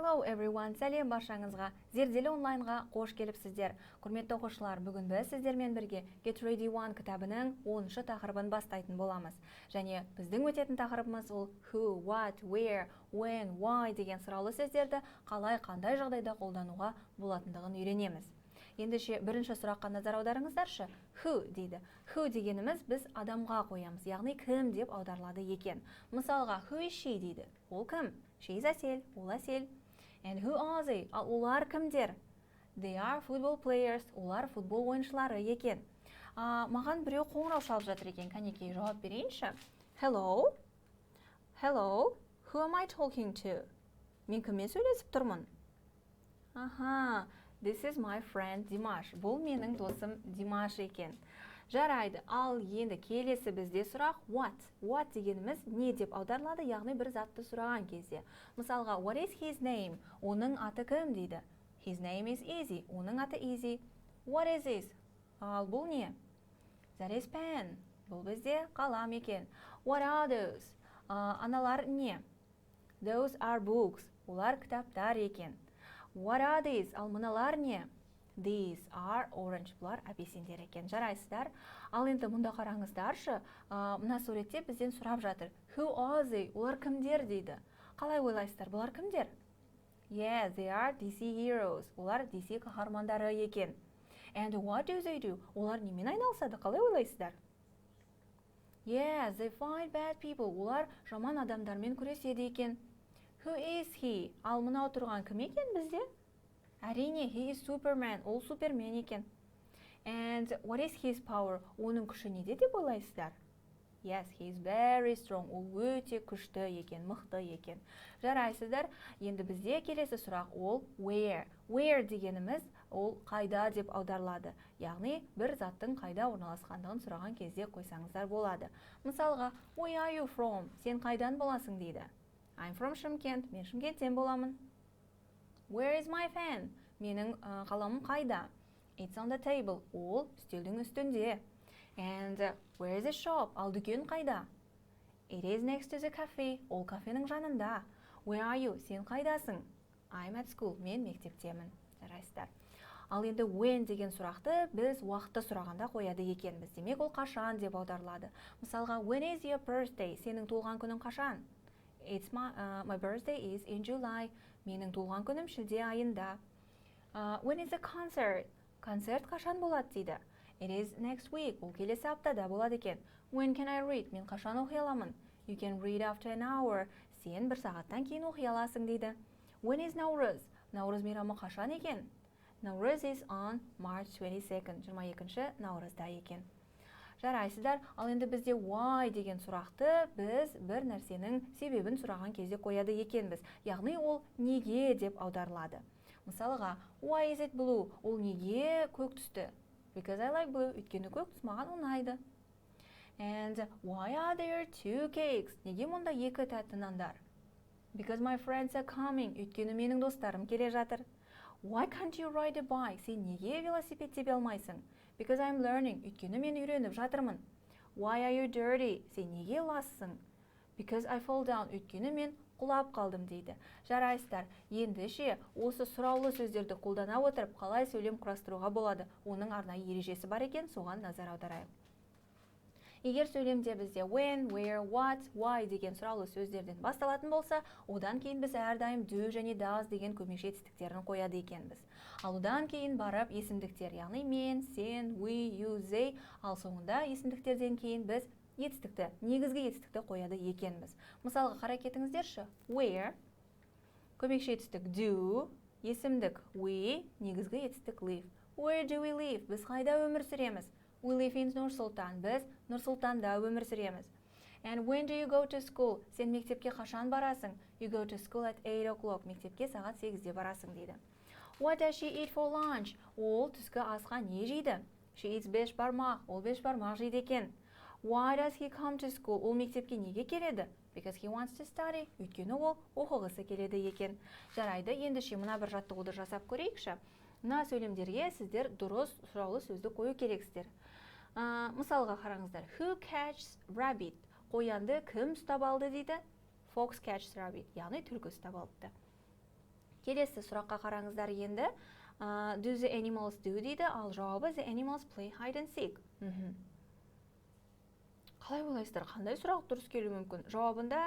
Hello everyone, сәлем баршаңызға. Зерделі онлайнға қош келіпсіздер. Құрметті оқушылар, бүгін біз сіздермен бірге Get Ready One кітабының 10-шы тақырыбын бастайтын боламыз. Және біздің өтетін тақырыбымыз ол who, what, where, when, why деген сұраулы сөздерді қалай қандай жағдайда қолдануға болатындығын үйренеміз. Ендеше бірінші сұраққа назар аударыңыздаршы. Who дейді. Who дегеніміз біз адамға қоямыз, яғни кім деп аударылады екен. Мысалға, who is she дейді. Ол кім? She is Әсел, ол Әсел. And who are they? Ал олар кімдер? They are football players. Олар футбол ойыншылары екен. Маған біреу қоңырау шалып жатыр екен. Кәнекей, жауап берейінші. Hello? Hello? Who am I talking to? Мен кіммен сөйлесіп тұрмын? Аха, this is my friend Димаш. Бұл менің досым Димаш екен. Жарайды, ал енді келесі бізде сұрақ what? What дегеніміз не деп аударылады, яғни бір затты сұраған кезде. Мысалға, what is his name? Оның аты кім дейді? His name is Easy. Оның аты Easy. What is this? Ал бұл не? That is pen. Бұл бізде қалам екен. What are those? Аналар не? Those are books. Олар кітаптар екен. What are these? Ал мыналар не? These are orange. Бұлар апельсиндер екен. Жарайсыздар. Ал енді мұнда қараңыздаршы, мына суретте бізден сұрап жатыр. Who are they? Олар кімдер дейді. Қалай ойлайсыздар? Бұлар кімдер? Yeah, they are DC heroes. Олар DC қаһармандары екен. And what do they do? Олар немен айналысады? Қалай ойлайсыздар? Yeah, they fight bad people. Олар жаман адамдармен күреседі екен. Who is he? Ал мынау тұрған кім екен бізде? Әрине, he is Superman. Ол супермен екен. And what is his power? Оның күші неде деп ойлайсыздар? Yes, he is very strong. Ол өте күшті екен, мықты екен. Жарайсыздар. Енді бізде келесі сұрақ ол where. Where дегеніміз ол қайда деп аударылады. Яғни бір заттың қайда орналасқандығын сұраған кезде қойсаңыздар болады. Мысалға, where are you from? Сен қайдан боласың дейді. I'm from Шымкент. Мен Шымкенттен боламын. Where is my pen? Менің қаламым қайда? It's on the table. Ол үстелдің үстінде. And where is the shop? Ал дүкен қайда? It is next to the cafe. Ол кафенің жанында. Where are you? Сен қайдасың? I'm at school. Мен мектептемін. Жарайсыздар. Ал енді when деген сұрақты біз уақытты сұрағанда қояды екенбіз. Демек ол қашан деп аударылады. Мысалға, when is your birthday? Сенің туылған күнің қашан? My birthday is in July. Менің туылған күнім шілде айында. When is the concert? Концерт қашан болады дейді. It is next week. Ол келесі аптада болады екен. When can I read? Мен қашан оқи аламын? You can read after an hour. Сен бір сағаттан кейін оқи аласың дейді. When is Наурыз? Наурыз мейрамы қашан екен? Наурыз is on March 22nd. 22-ші наурызда екен. Жарайсыздар, ал енді бізде why деген сұрақты біз бір нәрсенің себебін сұраған кезде қояды екенбіз. Яғни ол неге деп аударылады. Мысалға, why is it blue? Ол неге көк түсті? Because I like blue. Өйткені көк түс маған ұнайды. And why are there two cakes? Неге мұнда екі тәтті нандар? Because my friends are coming. Өйткені менің достарым келе жатыр. Why can't you ride a bike? Сен неге велосипед тебе алмайсың? Because I'm learning. Өйткені мен үйреніп жатырмын. Why are you dirty? Сен неге лассың? Because I fall down. Өйткені мен құлап қалдым дейді. Жарайсыздар. Ендеше осы сұраулы сөздерді қолдана отырып қалай сөйлем құрастыруға болады? Оның арнайы ережесі бар екен, соған назар аударайық. Егер сөйлемде бізде when, where, what, why деген сұраулы сөздерден басталатын болса, одан кейін біз әрдайым do және does деген көмекші етістіктерін қояды екенбіз. Ал одан кейін барып есімдіктер, яғни мен, сен, we, you, they, ал соңында есімдіктерден кейін біз етістікті, негізгі етістікті қояды екенбіз. Мысалға қарай кетіңіздерші. Where, көмекші етістік do, есімдік we, негізгі етістік live. Where do we live? Біз қайда өмір сүреміз? We live in Нұр-Сұлтан. Біз Нұр-Сұлтанда өмір сүреміз. And when do you go to school? Сен мектепке қашан барасың? You go to school at 8 o'clock. Мектепке сағат 8-де барасың дейді. What does she eat for lunch? Ол түскі асқа не жейді? She eats бешбармақ. Ол бешбармақ жейді екен. Why does he come to school? Ол мектепке неге келеді? Because he wants to study. Өйткені ол оқығысы келеді екен. Жарайды, ендеше мына бір жаттығуды жасап көрейікші. Мына сөйлемдерге сіздер дұрыс сұраулы сөзді қою керексіздер. Мысалға қараңыздар. Who catches rabbit? Қоянды кім ұстап алды дейді? Fox catches rabbit. Яғни түлкі ұстап алды. Келесі сұраққа қараңыздар енді. Do the animals do дейді, ал жауабы the animals play hide and seek. Қалай ойлайсыздар, қандай сұрақ дұрыс келуі мүмкін? Жауабында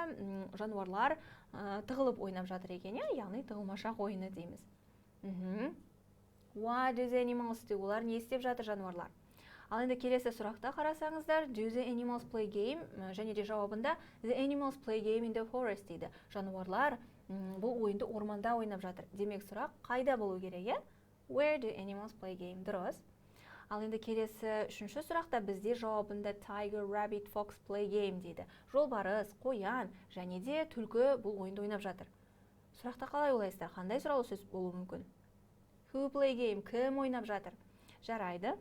жануарлар тығылып ойнап жатыр екен, яғни тығылмашақ ойыны дейміз. What do the animals do? Олар не істеп жатыр жануарлар? Ал енді келесі сұрақта қарасаңыздар, do the animals play game? Және де жауабында the animals play game in the forest дейді. Жануарлар бұл ойынды орманда ойнап жатыр. Демек сұрақ қайда болу керек, Where do animals play game? Дұрыс. Ал енді келесі үшінші сұрақта бізде жауабында tiger, rabbit, fox play game дейді. Жолбарыс, қоян және де түлкі бұл ойынды ойнап жатыр. Сұрақта қалай ойлайсыздар? Қандай сұрау сөз болуы мүмкін? Who play game? Кім ойнап жатыр? Жарайды.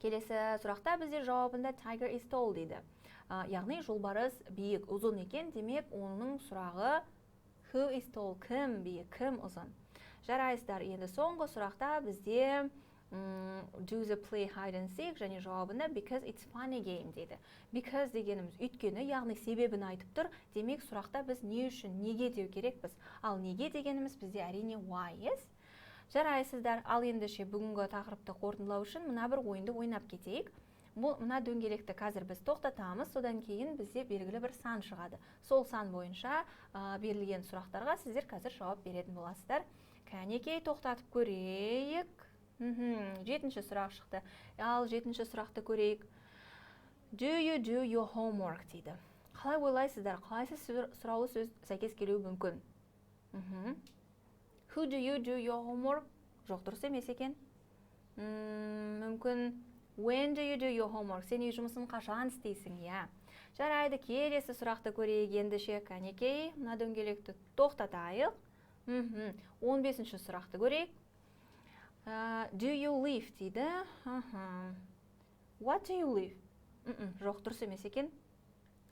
Келесі сұрақта бізде жауабында tiger is tall дейді. Яғни жолбарыс биік, ұзын екен, демек оның сұрағы who is tall? Кім биік, кім ұзын? Жарайсыздар. Енді соңғы сұрақта бізде do the play hide and seek және жауабында because it's funny game дейді. Because дегеніміз өйткені, яғни себебін айтып тұр. Демек сұрақта біз не үшін, неге деу керекпіз. Ал неге дегеніміз бізде әрине why, yes? Жарайсыздар. Ал ендеше бүгінгі тақырыпты қорытындылау үшін мына бір ойынды ойнап кетейік. Мына дөңгелекті қазір біз тоқтатамыз, содан кейін бізде белгілі бір сан шығады. Сол сан бойынша берілген сұрақтарға сіздер қазір жауап беретін боласыздар. Кәнекей тоқтатып көрейік. 7-ші сұрақ шықты. Ал 7-ші сұрақты көрейік. Do you do your homework дейді. Қалай ойлайсыздар? Қалайсы сұраулы сөз сәйкес келуі мүмкін? Who do you do your homework? Жоқ, дұрыс емес екен. Мүмкін when do you do your homework? Сен үй жұмысын қашан істейсің? Жарайды, келесі сұрақты көрейік ендеше. Кәнекей, мына дөңгелекті тоқтатайық. 15-ші сұрақты көрейік. Do you live дейді. What do you live? Жоқ, дұрыс емес екен.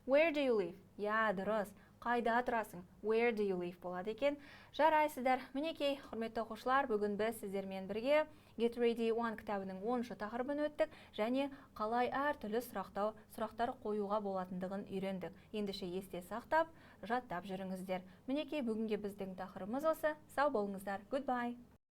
Where do you live? Дұрыс. Қайда тұрасың? Where do you live болады екен. Жарайсыздар. Мінекей, құрметті оқушылар, бүгін біз сіздермен бірге Get Ready One кітабының 10-шы тақырыбын өттік және қалай әртүрлі сұрақтар қоюға болатындығын үйрендік. Ендеше есте сақтап, жаттап жүріңіздер. Мінекей, бүгінге біздің тақырыбымыз осы. Сау болыңыздар. Goodbye.